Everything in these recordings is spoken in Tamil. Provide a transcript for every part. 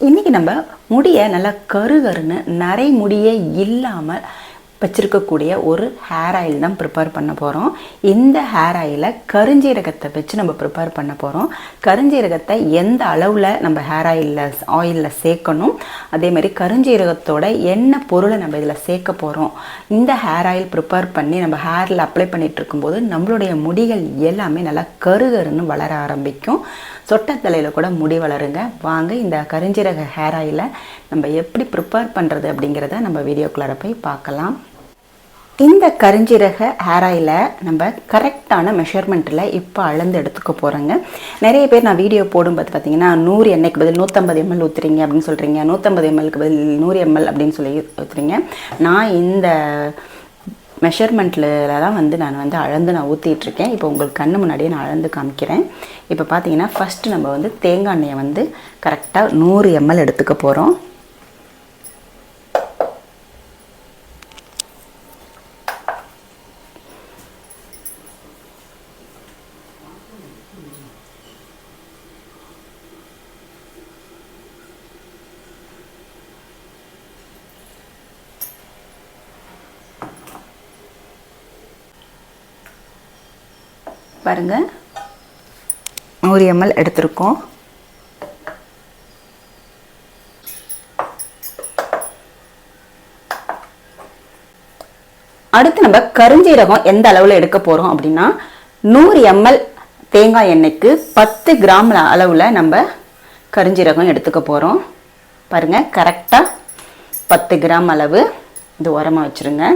இன்றைக்கி நம்ம முடியை நல்லா கருகருன்னு நரை முடியே இல்லாமல் வச்சுருக்கக்கூடிய ஒரு ஹேர் ஆயில் தான் ப்ரிப்பேர் பண்ண போகிறோம். இந்த ஹேர் ஆயிலை கருஞ்சீரகத்தை வச்சு நம்ம ப்ரிப்பேர் பண்ண போகிறோம். கருஞ்சீரகத்தை எந்த அளவில் நம்ம ஹேர் ஆயிலில் சேர்க்கணும், அதேமாதிரி கருஞ்சீரகத்தோட என்ன பொருளை நம்ம இதில் சேர்க்க போகிறோம். இந்த ஹேர் ஆயில் ப்ரிப்பேர் பண்ணி நம்ம ஹேரில் அப்ளை பண்ணிகிட்டு இருக்கும்போது நம்மளுடைய முடிகள் எல்லாமே நல்லா கருகருன்னு வளர ஆரம்பிக்கும். சொட்டத்தலையில் கூட முடி வளருங்க. வாங்க இந்த கருஞ்சீரக ஹேர் ஆயிலை நம்ம எப்படி ப்ரிப்பேர் பண்ணுறது அப்படிங்கிறத நம்ம வீடியோக்குள்ளார போய் பார்க்கலாம். இந்த கருஞ்சீரக ஹேர் ஆயிலை நம்ம கரெக்டான மெஷர்மெண்ட்டில் இப்போ அளந்து எடுத்துக்க போகிறோங்க. நிறைய பேர் நான் வீடியோ போடும்போது பார்த்தீங்கன்னா 100 எண்ணெய்க்கு பதில் 150 ml ஊற்றுறீங்க அப்படின்னு சொல்கிறீங்க, 150 mlக்கு பதில் 100 ml அப்படின்னு சொல்லி ஊற்றுறீங்க. நான் இந்த மெஷர்மெண்ட்டில் தான் நான் அளந்து ஊற்றிட்டுருக்கேன். இப்போ உங்களுக்கு கண்ணு முன்னாடியே நான் அளந்து காமிக்கிறேன். இப்போ பார்த்தீங்கன்னா ஃபஸ்ட்டு நம்ம தேங்காய் எண்ணெயை கரெக்டாக 100 ml எடுத்துக்க போகிறோம். பாருங்க 100 ml எடுத்திருக்கோம். அடுத்து நம்ம கருஞ்சீரகம் எந்த அளவில் எடுக்க போகிறோம் அப்படின்னா 100 ml தேங்காய் எண்ணெய்க்கு 10 கிராம் அளவில் நம்ம கருஞ்சீரகம் எடுத்துக்க போகிறோம். பாருங்கள் கரெக்டாக 10 கிராம் அளவு. இது உரமாக வச்சுருங்க.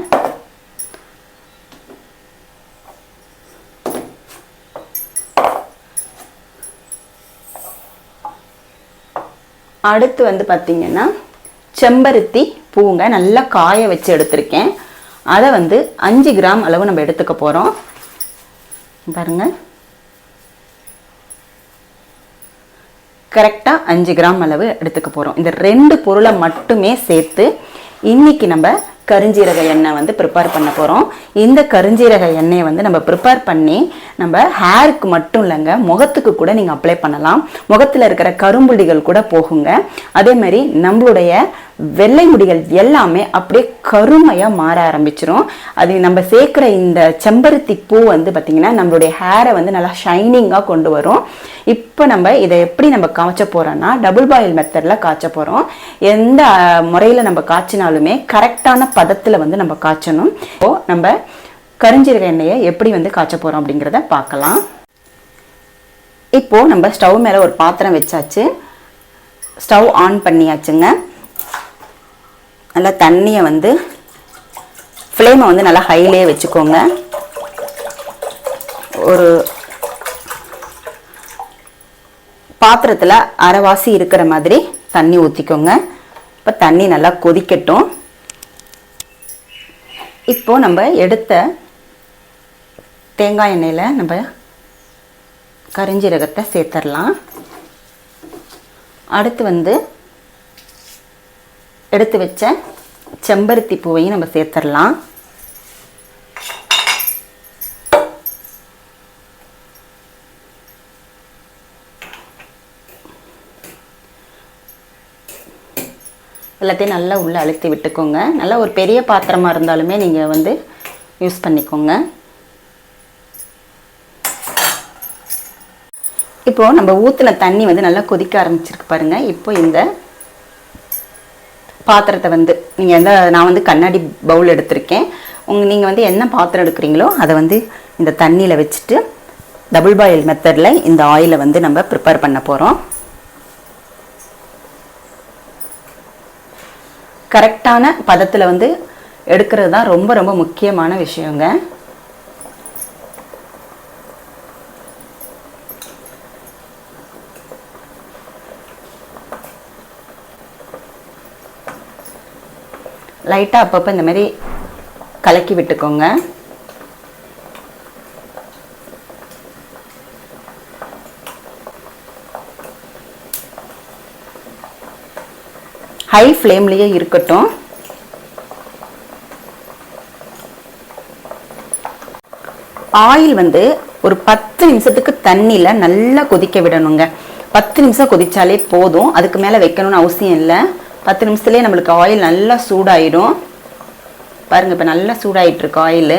அடுத்து பார்த்தீங்கன்னா செம்பருத்தி பூங்க நல்லா காய வச்சு எடுத்திருக்கேன். அதை 5 கிராம் அளவு நம்ம எடுத்துக்க போகிறோம். பாருங்க கரெக்டாக 5 கிராம் அளவு எடுத்துக்க போகிறோம். இந்த 2 பொருளை மட்டுமே சேர்த்து இன்னைக்கு நம்ம கருஞ்சீரக எண்ணெய் ப்ரிப்பேர் பண்ண போகிறோம். இந்த கருஞ்சீரக எண்ணெயை நம்ம ப்ரிப்பேர் பண்ணி நம்ம ஹேருக்கு மட்டும் இல்லைங்க, முகத்துக்கு கூட நீங்கள் அப்ளை பண்ணலாம். முகத்தில் இருக்கிற கரும்புள்ளிகள் கூட போகுங்க. அதேமாதிரி நம்மளுடைய வெள்ளை முடிகள் எல்லாமே அப்படியே கருமையாக மாற ஆரம்பிச்சிரும். அது நம்ம சேர்க்குற இந்த செம்பருத்தி பூ பார்த்திங்கன்னா நம்மளுடைய ஹேரை நல்லா ஷைனிங்காக கொண்டு வரும். இப்போ நம்ம இதை எப்படி நம்ம காய்ச்ச போகிறோன்னா டபுள் பாயில் மெத்தடில் காய்ச்ச போகிறோம். எந்த முறையில் நம்ம காய்ச்சினாலுமே கரெக்டான பதத்தில் நம்ம காய்ச்சணும். இப்போது நம்ம கருஞ்சீரக எண்ணெயை எப்படி காய்ச்ச போகிறோம் அப்படிங்கிறத பார்க்கலாம். இப்போது நம்ம ஸ்டவ் மேலே ஒரு பாத்திரம் வச்சாச்சு. ஸ்டவ் ஆன் பண்ணியாச்சுங்க. நல்லா தண்ணியை ஃப்ளேமை நல்லா ஹைலேயே வச்சுக்கோங்க. ஒரு பாத்திரத்தில் அரைவாசி இருக்கிற மாதிரி தண்ணி ஊற்றிக்கோங்க. இப்போ தண்ணி நல்லா கொதிக்கட்டும். இப்போ நம்ம எடுத்த தேங்காய் எண்ணெயில் நம்ம கருஞ்சீரகத்தை சேர்த்துடலாம். அடுத்து எடுத்து வச்ச செம்பருத்தி பூவையும் நம்ம சேர்த்துடலாம். எல்லாத்தையும் நல்லா உள்ளே அழுத்தி விட்டுக்கோங்க. நல்லா ஒரு பெரிய பாத்திரமாக இருந்தாலுமே நீங்கள் யூஸ் பண்ணிக்கோங்க. இப்போது நம்ம ஊற்றின தண்ணி நல்லா கொதிக்க ஆரம்பிச்சிருக்கு பாருங்கள். இப்போ இந்த பாத்திரத்தை நீங்கள் நான் கண்ணாடி பவுல் எடுத்திருக்கேன். நீங்கள் என்ன பாத்திரம் எடுக்கிறீங்களோ அதை இந்த தண்ணியில் வச்சுட்டு டபுள் பாயில் மெத்தடில் இந்த ஆயிலை நம்ம ப்ரிப்பேர் பண்ண போகிறோம். கரெக்டான பதத்தில் எடுக்கிறது தான் ரொம்ப ரொம்ப முக்கியமான விஷயங்க. லைட்டாக அப்பப்போ இந்த மாதிரி கலக்கி விட்டுக்கோங்க. ஹை ஃப்ளேம்லேயே இருக்கட்டும். ஆயில் ஒரு 10 நிமிஷத்துக்கு தண்ணியில் நல்லா கொதிக்க விடணுங்க. 10 நிமிஷம் கொதிச்சாலே போதும், அதுக்கு மேலே வைக்கணும்னு அவசியம் இல்லை. 10 நிமிஷத்துலேயே நம்மளுக்கு ஆயில் நல்லா சூடாயிடும். பாருங்கள், இப்போ நல்லா சூடாயிட்ருக்கு ஆயில்.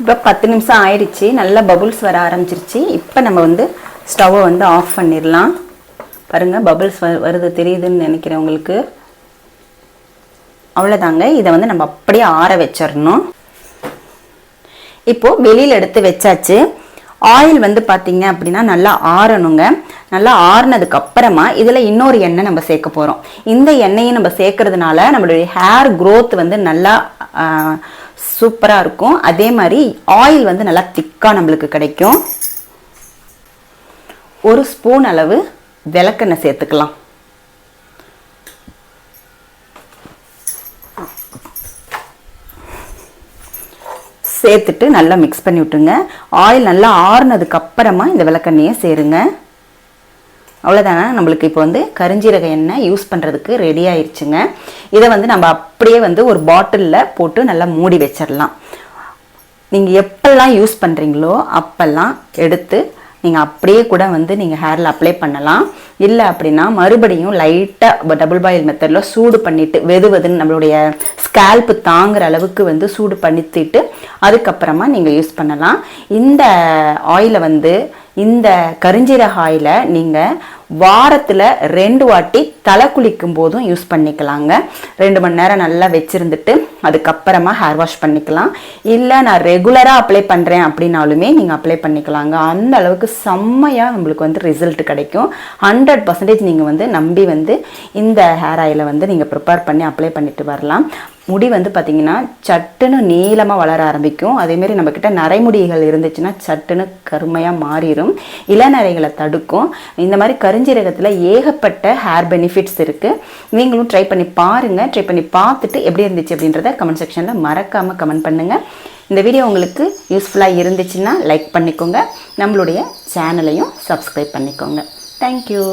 இப்போ 10 நிமிஷம் ஆயிடுச்சு, நல்லா பபுள்ஸ் வர ஆரம்பிச்சிருச்சு. இப்போ நம்ம வந்து ஸ்டவ்வை வந்து ஆஃப் பண்ணிடலாம். பாருங்கள், பபுள்ஸ் வருது, தெரியுதுன்னு நினைக்கிறேன் உங்களுக்கு. அவ்வளோதாங்க, இதை வந்து நம்ம அப்படியே ஆற வச்சிடணும். இப்போது வெளியில் எடுத்து வச்சாச்சு. ஆயில் வந்து பார்த்தீங்க அப்படின்னா நல்லா ஆறணுங்க. நல்லா ஆறுனதுக்கு அப்புறமா இதில் இன்னொரு எண்ணெய் நம்ம சேர்க்க போகிறோம். இந்த எண்ணெயை நம்ம சேர்க்கறதுனால நம்மளுடைய ஹேர் க்ரோத் வந்து நல்லா சூப்பராக இருக்கும். அதே மாதிரி ஆயில் வந்து நல்லா திக்காக நம்மளுக்கு கிடைக்கும். 1 ஸ்பூன் அளவு விளக்கெண்ணெய் சேர்த்துக்கலாம். சேர்த்துட்டு நல்லா மிக்ஸ் பண்ணி விட்டுருங்க. ஆயில் நல்லா ஆறுனதுக்கு அப்புறமா இந்த விளக்கெண்ணெயை சேருங்க. அவ்வளோதானே, நம்மளுக்கு இப்போ வந்து கருஞ்சீரக எண்ணெய் யூஸ் பண்ணுறதுக்கு ரெடி ஆயிடுச்சுங்க. இதை வந்து நம்ம அப்படியே வந்து ஒரு பாட்டிலில் போட்டு நல்லா மூடி வச்சிடலாம். நீங்கள் எப்பெல்லாம் யூஸ் பண்ணுறீங்களோ அப்போல்லாம் எடுத்து நீங்கள் அப்படியே கூட வந்து நீங்கள் ஹேரில் அப்ளை பண்ணலாம். இல்லை அப்படின்னா மறுபடியும் லைட்டாக டபுள் பாயில் மெத்தடில் சூடு பண்ணிவிட்டு வெதுன்னு நம்மளுடைய ஸ்கேல்ப்பு தாங்குற அளவுக்கு வந்து சூடு பண்ணிட்டு அதுக்கப்புறமா நீங்கள் யூஸ் பண்ணலாம். இந்த ஆயிலை வந்து இந்த கருஞ்சீரக ஆயிலை நீங்கள் வாரத்தில் 2 வாட்டி தலை குளிக்கும் போதும் யூஸ் பண்ணிக்கலாங்க. 2 மணி நேரம் நல்லா வச்சுருந்துட்டு அதுக்கப்புறமா ஹேர் வாஷ் பண்ணிக்கலாம். இல்லை நான் ரெகுலராக அப்ளை பண்ணுறேன் அப்படின்னாலுமே நீங்கள் அப்ளை பண்ணிக்கலாங்க. அந்த அளவுக்கு செம்மையாக நம்மளுக்கு வந்து ரிசல்ட் கிடைக்கும். 100% நீங்கள் வந்து நம்பி வந்து இந்த ஹேர் ஆயிலை வந்து நீங்கள் ப்ரிப்பேர் பண்ணி அப்ளை பண்ணிட்டு வரலாம். முடி வந்து பார்த்திங்கன்னா சட்டுன்னு நீளமாக வளர ஆரம்பிக்கும். அதேமாரி நம்மக்கிட்ட நரைமுடிகள் இருந்துச்சுன்னா சட்டுன்னு கருமையாக மாறிடும், இளநரைகளை தடுக்கும். இந்த மாதிரி கருஞ்சீரகத்தில் ஏகப்பட்ட ஹேர் பெனிஃபிட்ஸ் இருக்குது. நீங்களும் ட்ரை பண்ணி பாருங்கள். ட்ரை பண்ணி பார்த்துட்டு எப்படி இருந்துச்சு அப்படின்றத கமெண்ட் செக்ஷனில் மறக்காமல் கமெண்ட் பண்ணுங்கள். இந்த வீடியோ உங்களுக்கு யூஸ்ஃபுல்லாக இருந்துச்சுன்னா லைக் பண்ணிக்கோங்க. நம்மளுடைய சேனலையும் சப்ஸ்கிரைப் பண்ணிக்கோங்க. தேங்க்யூ.